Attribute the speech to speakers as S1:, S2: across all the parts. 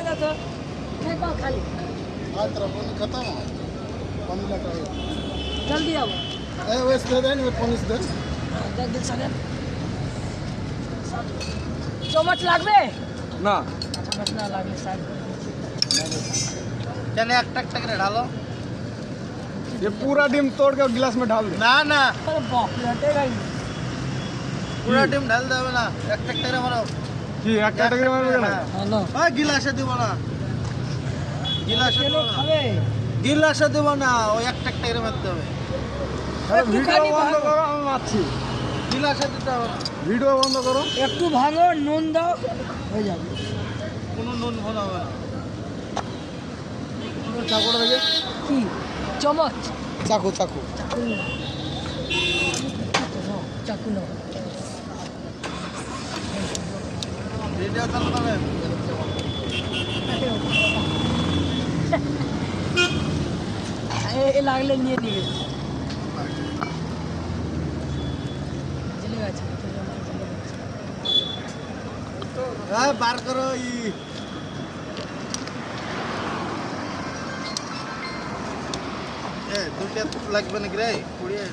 S1: तो खाली
S2: खत्म
S1: जल्दी आओ चम्मच লাগবে
S3: না
S1: चम्मच ना লাগলে शायद
S2: चले एक टक टक डालो
S3: ये पूरा डिम तोड़ के गिलास में डाल दे
S2: ना ना
S1: अरे बाप रे हटेगा ही
S2: पूरा टीम ढाल देवे ना एक टक टक मारो
S3: কি এক ক্যাটাগরি মারবে না
S1: হ্যালো
S2: ওই গিলাসে দিব না গিলাসে দিব
S1: কেন
S2: না
S1: খাবে
S2: গিলাসে দিব না ওই এক টক টক মারতে হবে
S3: আরে
S1: একটু
S3: ভিডিও
S1: খালি
S3: বন্ধ
S1: ভাঙো।
S3: করো আমি মারছি
S2: গিলাসে দিতে হবে না।
S3: ভিডিও বন্ধ করো
S1: একটু ভাঙো নুন দাও হয়ে যাবে
S2: কোনো নুন ফোন হবে না
S3: চাকুটা দেখে
S1: কি চামচ
S3: চাকু চাকু
S1: চাকু নাও। চাকু নাও
S2: ভিডিও চালু করে
S1: এ লাগলে নিয়ে নিবে জেলে গেছে
S2: এই বার করো ই এ দুটো লাগবে নাকি রে পুড়িয়ে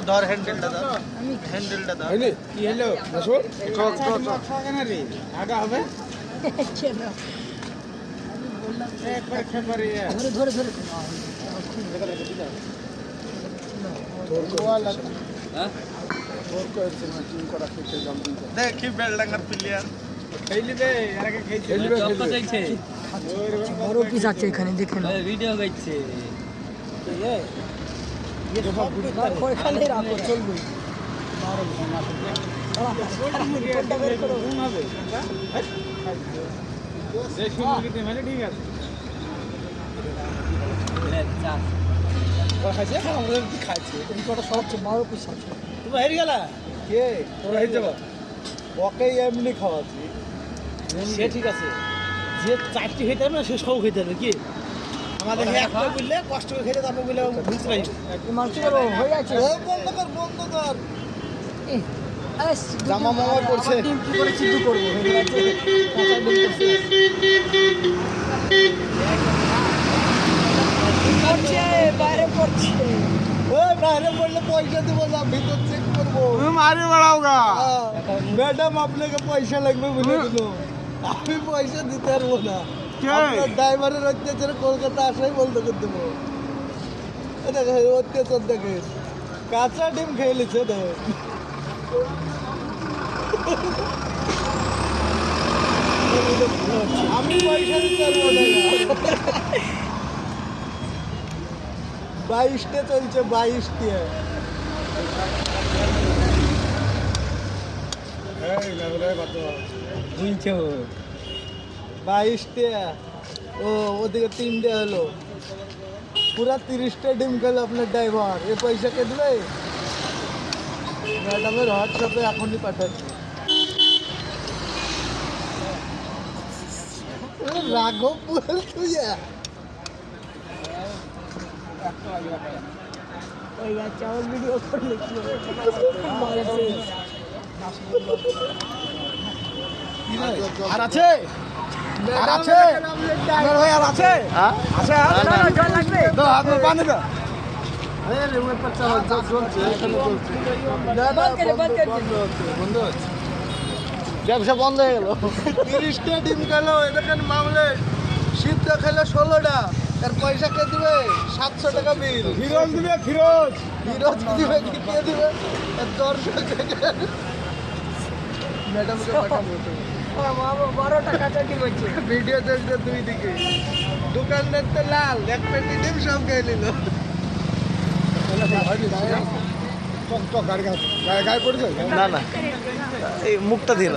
S2: ধর হ্যান্ডেলটা ধর
S1: আমি
S2: হ্যান্ডেলটা ধর
S3: হইনি কি হলো বসো চক চক চক কেন রে আগা হবে
S1: কেন
S3: একবার খেপারে
S1: ধরে ধরে ধরে
S3: হ্যাঁ তোর কো টিম করা খেতে জম দিন
S2: দেখি বেলডাঙ্গার প্লেয়ার
S3: খেলি দে এর আগে খেলি চপ্পা চাইছে
S1: বড় পিস আছে এখানে দেখে নাও
S4: ভিডিও গাইছে
S1: ওইখানে রাখো চলবে
S3: মানে ঠিক আছে খাইছে
S1: এই কটা সবচেয়ে বড় পিস আছে
S2: তুমি হেরে গেলা
S3: কে তোরা হয়ে যাবা ওকে এমনি খাওয়াচ্ছি
S2: সে ঠিক আছে যে চারটি খেতে হবে না সে সব খেতে হবে কি আমাদের একটা বললে কষ্ট করে খেতে তারপর বললে বুঝতে পারি
S1: মাংস করো হয়ে আছে
S2: বন্ধ কর
S1: আরে
S3: জামা মামা করছে।
S1: ডিম কি করে সিদ্ধ করবো হয়ে গেছে কাঁচা ডিম করছে বাইরে করছে
S2: ওই বাইরে বললে পয়সা দেবো না ভিতর চেক করবো
S3: তুমি মারি বাড়াওগা
S2: ম্যাডাম আপনাকে পয়সা লাগবে বলে দিল আমি পয়সা দিতে পারবো না
S3: কে?
S2: আপনার ড্রাইভারের অত্যাচারে কলকাতা আসাই বন্ধ করে দেবো এটা অত্যাচার দেখে কাঁচা ডিম খেয়ে নিচ্ছে তো আমি পয়সা দিতে পারবো না 22টা চলছে 22টা
S3: এই লাগলে কত
S4: বুঝছো
S2: 22টা ও ওদিকে 3টে হলো পুরা 30টা ডিম গেল আপনার ড্রাইভার এ পয়সা কে দেবে ম্যাডামের হোয়াটসঅ্যাপে এখনই পাঠাচ্ছি রাঘব বল তুই
S1: ওই গাছ আমার ভিডিও করলে কি হবে
S3: আর আছে আর আছে আমার ভাই আর আছে হ্যাঁ আছে আর
S1: জল লাগবে
S3: দাও হাত में पानी দাও বন্ধ হচ্ছে ব্যবসা বন্ধ হয়ে গেল
S2: 30টা ডিম গেল এখানে মামলে সিদ্ধ খেলে 16টা তার পয়সা কে দিবে 700 টাকা বিল
S3: ফিরোজ দিবে ফিরোজ
S2: বিরোধ দিবে কি কে দিবে দর্শক ম্যাডামকে পাঠাবো
S1: বাবা 12 টাকা চাটি বলছে
S2: ভিডিও চলছে দুই দিকে দোকানদার তো লাল এক পেটি ডিম সব খেয়ে নিল
S3: গাড়ি গায়ে পড়েছে
S2: না না এই মুখটা দিল